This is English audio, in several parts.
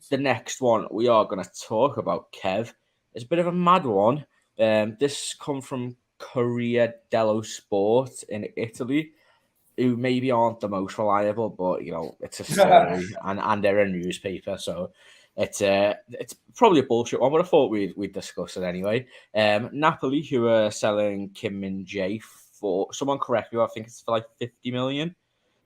the next one we are going to talk about, Kev, is a bit of a mad one. This come from Corriere dello Sport in Italy, who maybe aren't the most reliable, but it's a story and they're a newspaper, so it's probably a bullshit one, but I thought we'd discuss it anyway. Napoli, who are selling Kim Min-Jae for, someone correct me, I think it's for like 50 million,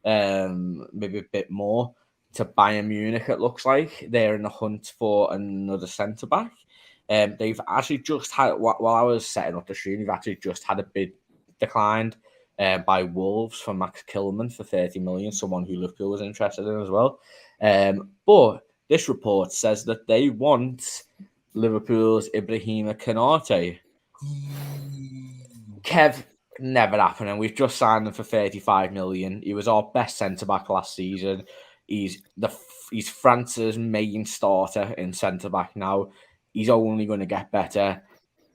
maybe a bit more, to Bayern Munich. It looks like they're in the hunt for another centre back. They've actually just had, while I was setting up the stream, they've actually just had a bid declined by Wolves for Max Kilman for 30 million, someone who Liverpool was interested in as well. But this report says that they want Liverpool's Ibrahima Konate. Kev, never happening. We've just signed him for 35 million. He was our best centre-back last season. He's France's main starter in centre-back now. He's only going to get better.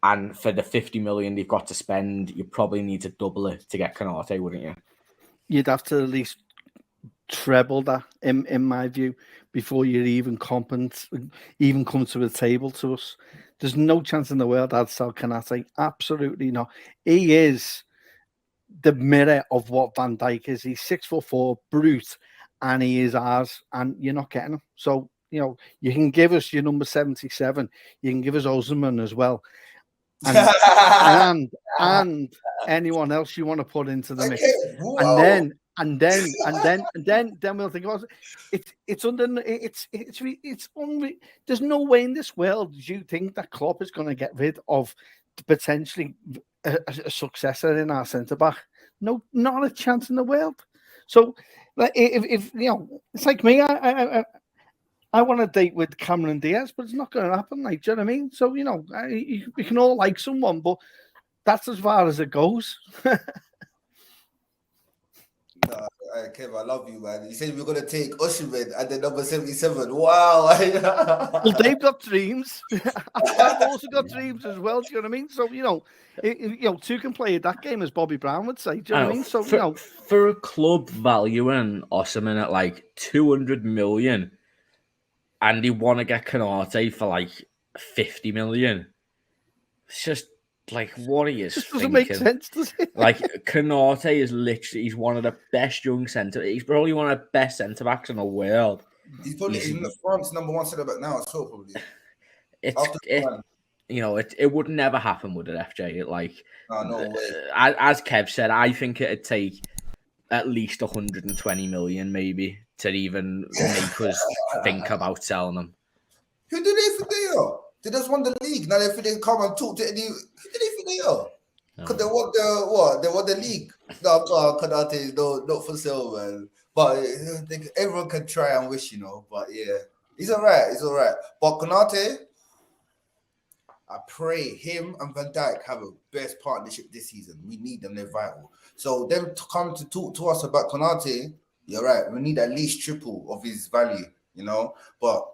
And for the 50 million they've got to spend, you probably need to double it to get Konate, wouldn't you? You'd have to at least treble that, in my view, before you even come to the table to us. There's no chance in the world I'd sell Konate. Absolutely not. He is the mirror of what Van Dijk is. He's 6'4", brute, and he is ours, and you're not getting him. So, you can give us your number 77. You can give us Osimhen as well. And anyone else you want to put into the mix, and then we'll think about it. It's there's no way in this world do you think that Klopp is going to get rid of potentially a successor in our centre back. No, not a chance in the world. So, if it's like me, I want to date with Cameron Diaz, but it's not going to happen. Like, do you know what I mean? So, we can all like someone, but that's as far as it goes. Kev, I love you, man. You said we were going to take Osimhen at the number 77. Wow. Well, they've got dreams. I've also got dreams as well. Do you know what I mean? So, two can play that game, as Bobby Brown would say. Do you know what I mean? So, for a club valuing Osimhen at like 200 million, and you want to get Konate for like 50 million. It's just like, what are you thinking? Doesn't make sense, does it? Like, Konate is literally, he's one of the best young he's probably one of the best centre backs in the world. He's probably in the France number one centre back now as well, probably. It would never happen, would it, FJ? Like, no way. As Kev said, I think it'd take at least 120 million, maybe, to even make us think about selling them. Who do they think they are? They just won the league. Now they think they come and talk to any. Who do they think they are? Because they won the what? They won the league. No, Konate is not for sale, man. But everyone can try and wish, But yeah, he's all right. He's all right. But Konate, I pray him and Van Dijk have a best partnership this season. We need them. They're vital. So them to come to talk to us about Konate, you're right. We need at least triple of his value, But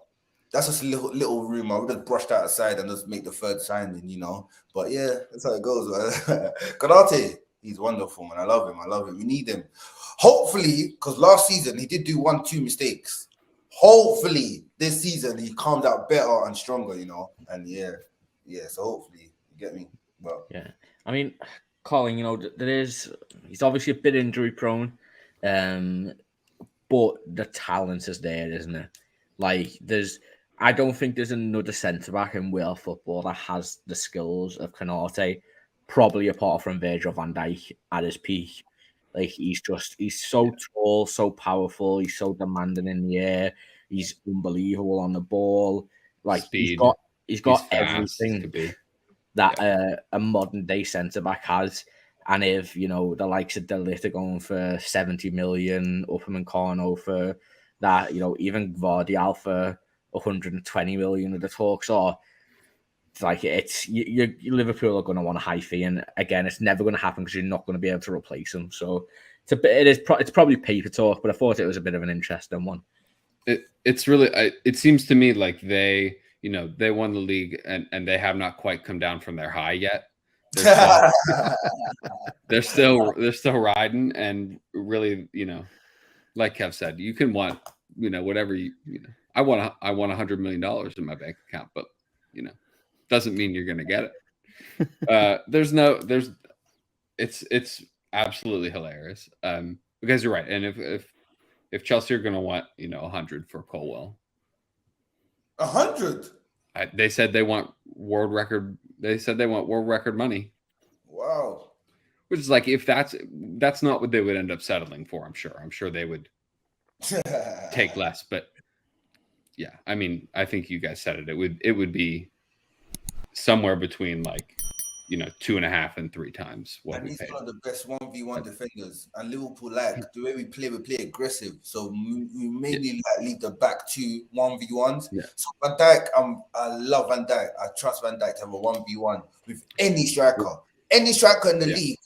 that's just a little rumor. We'll just brush that aside and just make the third signing, But yeah, that's how it goes, man. Konate, he's wonderful, man. I love him. We need him. Hopefully, because last season he did do 1-2 mistakes. Hopefully, this season he comes out better and stronger, And yeah. So hopefully, you get me. Well, yeah. I mean, Colin, he's obviously a bit injury prone, but the talent is there, isn't it? Like, I don't think there's another centre-back in world football that has the skills of Konate, probably apart from Virgil van Dijk at his peak. Like, he's so tall, so powerful, he's so demanding in the air, he's unbelievable on the ball. Like, speed. He's got everything that a modern-day centre-back has. And if, the likes of De Ligt are going for 70 million, Upamecano for that, even Gvardiol for 120 million of the talks are, like, Liverpool are going to want a high fee. And again, it's never going to happen because you're not going to be able to replace them. So it's probably paper talk, but I thought it was a bit of an interesting one. It's really, it seems to me like they won the league and they have not quite come down from their high yet. They're still riding, and really, like Kev said, you can want whatever I want $100 million in my bank account, but doesn't mean you're going to get it. It's absolutely hilarious. Because you're right. And if Chelsea are going to want, 100 for Colwell, 100. They said they want world record. They said they want world record money. Wow. Which is like, if that's not what they would end up settling for, I'm sure they would take less. But yeah, I mean, I think you guys said it. It would be somewhere between 2.5 and 3 times what and we he's paid. one of the best 1v1 defenders. And Liverpool, the way we play aggressive. So we mainly leave the back 2 1v1s. Yeah. So Van Dijk, I love Van Dijk. I trust Van Dijk to have a 1v1 with any striker. Any striker in the league.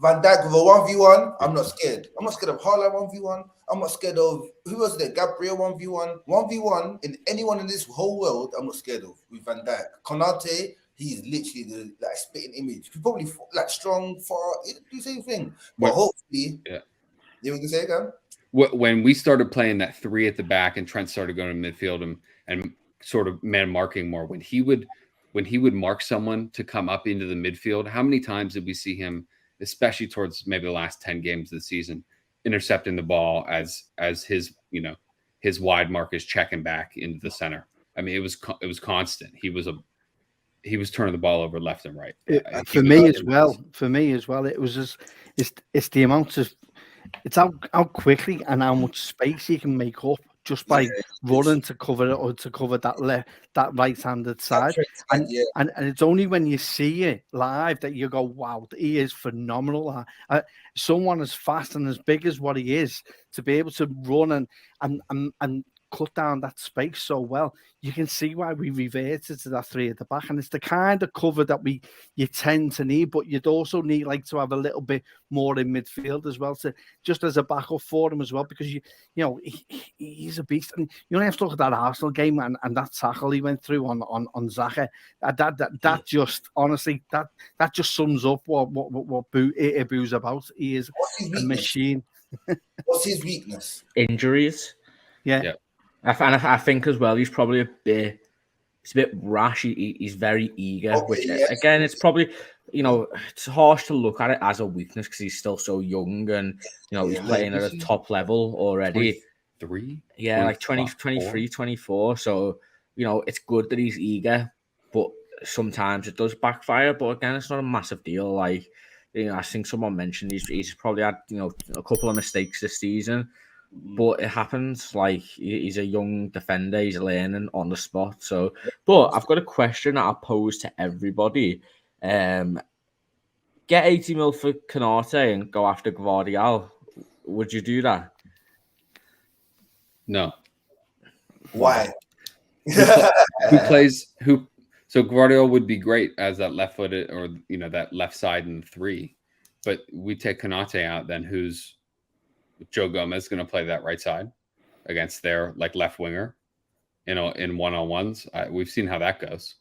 Van Dijk with a 1v1, I'm not scared. I'm not scared of Haaland 1v1. I'm not scared of, who was there? Gabriel 1v1. 1v1 in anyone in this whole world, I'm not scared of with Van Dijk. Konate, he's literally the spitting image. He's probably strong, far, do the same thing. But hopefully, you were gonna say again? When we started playing that 3 at the back and Trent started going to midfield and sort of man marking more, when he would mark someone to come up into the midfield, how many times did we see him, especially towards maybe the last 10 games of the season, intercepting the ball as his his wide mark is checking back into the center? I mean, it was constant. He was turning the ball over left and right. For me as well, it was just it's the amount of how quickly and how much space he can make up just by running to cover it or to cover that right-handed side. And it's only when you see it live that you go, wow, he is phenomenal. Someone as fast and as big as what he is, to be able to run and cut down that space so well, you can see why we reverted to that 3 at the back. And it's the kind of cover that you tend to need, but you'd also need to have a little bit more in midfield as well, to just as a backup for him as well, because he's a beast. And you only have to look at that Arsenal game and that tackle he went through on Xhaka. That just honestly that just sums up what Ibu's about. He is a machine. What's his weakness? Injuries. Yeah. I think as well, he's probably a bit rash. He's very eager, which again, it's probably, it's harsh to look at it as a weakness because he's still so young and, he's playing at a top level already. 23? Yeah, 23, 24. So, it's good that he's eager, but sometimes it does backfire. But again, it's not a massive deal. I think someone mentioned he's probably had, a couple of mistakes this season. But it happens. He's a young defender. He's learning on the spot. So, but I've got a question that I'll pose to everybody. Get 80 mil for Konate and go after Gvardiol. Would you do that? No. Why? So Gvardiol would be great as that left-footed or that left side in 3. But we take Konate out, then who's Joe Gomez going to play that right side against their left winger, in one-on-ones. We've seen how that goes.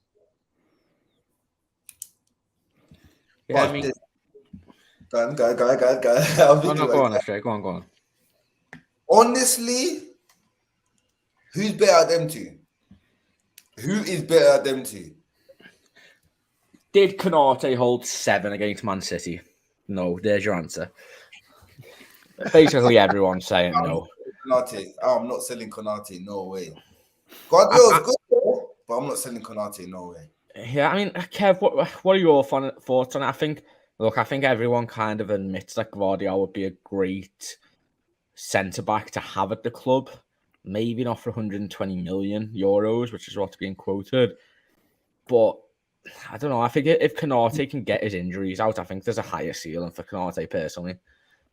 Yeah, I mean, go on. Go on, Ashley. Go on. Honestly, who's better at them two? Who is better at them two? Did Konate hold 7 against Man City? No, there's your answer. Basically, everyone's saying no. Konate. I'm not selling Konate. No way. Guardiola's good, but I'm not selling Konate. No way. Yeah, I mean, Kev, what are your thoughts on it? I think everyone kind of admits that Gvardiol would be a great centre-back to have at the club. Maybe not for 120 million euros, which is what's being quoted. But I don't know. I think if Konate can get his injuries out, I think there's a higher ceiling for Konate personally.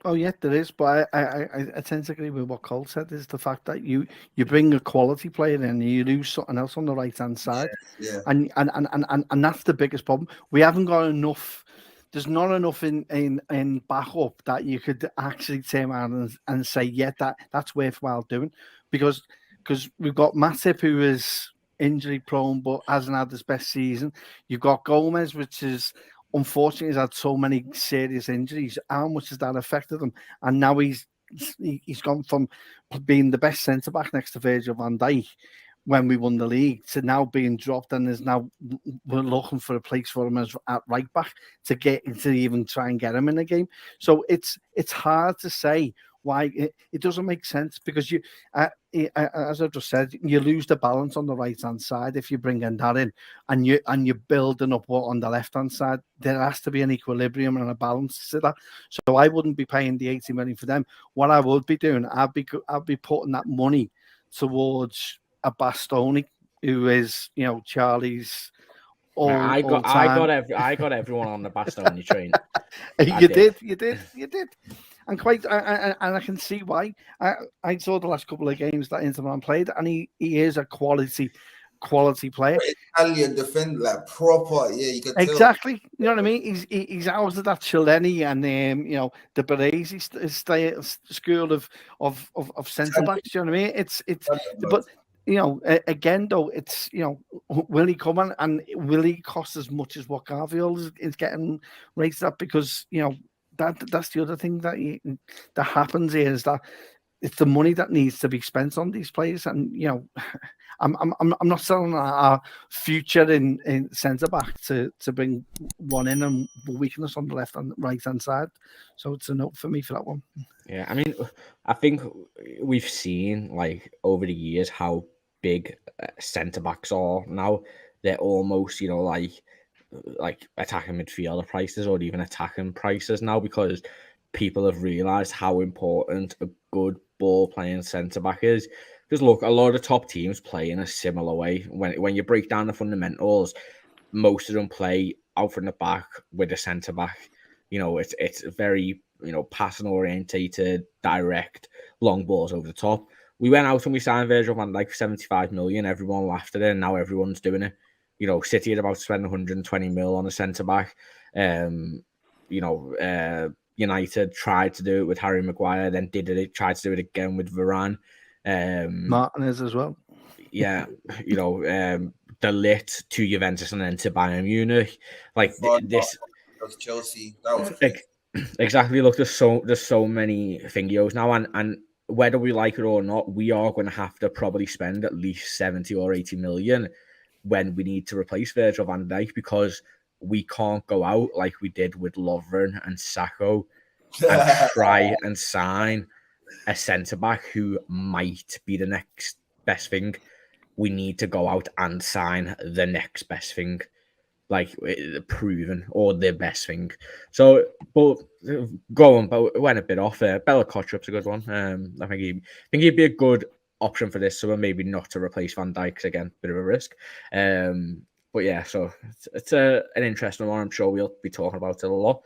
Oh yeah, there is, but I tend to agree with what Cole said. Is the fact that you bring a quality player in and you lose something else on the right hand side, and that's the biggest problem. We haven't got enough. There's not enough in backup that you could actually turn around and say, yeah, that's worthwhile doing, because we've got Matip, who is injury prone but hasn't had his best season. You've got Gomez, which is, unfortunately, he's had so many serious injuries. How much has that affected him? And now he's he's gone from being the best centre back next to Virgil van Dijk when we won the league to now being dropped, and is now we're looking for a place for him as at right back to even try and get him in the game. So it's hard to say why it doesn't make sense, because you, as I just said, you lose the balance on the right hand side if you bring in that in, and you're building up what on the left hand side. There has to be an equilibrium and a balance to that. So I wouldn't be paying the 80 million for them. What I would be doing, I'd be putting that money towards a Bastoni, who is, you know, Charlie's. I got everyone on the Bastoni train. You did. And I can see why. I saw the last couple of games that Inter Milan played, and he is a quality player. Italian defender, like proper, yeah, you can tell. Exactly. You know what I mean? He's out of that Chileni and you know, the Baresi school of centre backs. You know what I mean? It's but you know, again though, it's, you know, will he come on and will he cost as much as what Garfield is getting rated at? Because, you know, that's the other thing that happens here, is that it's the money that needs to be spent on these players. And, you know, I'm not selling our future in centre back to bring one in and weakness on the left and right hand side. So it's a note for me for that one. Yeah, I mean, I think we've seen, like, over the years how big centre backs are now. They're almost, you know, like attacking midfielder prices or even attacking prices now, because people have realised how important a good ball playing centre back is. Because look, a lot of top teams play in a similar way. When you break down the fundamentals, most of them play out from the back with a centre back. You know, it's very, you know, passing orientated, direct, long balls over the top. We went out and we signed Virgil van Dijk for 75 million. Everyone laughed at it, and now everyone's doing it. You know, City are about to spend 120 mil on a centre back. You know, United tried to do it with Harry Maguire, then tried to do it again with Varane. Martinez as well. Yeah, you know, De Ligt to Juventus and then to Bayern Munich. Like this was Chelsea. That was exactly. Look, there's so many thingios now, and whether we like it or not, we are going to have to probably spend at least 70 or 80 million when we need to replace Virgil van Dijk, because we can't go out like we did with Lovren and Sakho and try and sign a centre-back who might be the next best thing. We need to go out and sign the next best thing, like proven, or the best thing. So, but went a bit off there. Bella Kotchup's a good one. I think he'd be a good option for this. So maybe not to replace Van Dijk, 'cause again, bit of a risk. But yeah, so it's an interesting one. I'm sure we'll be talking about it a lot.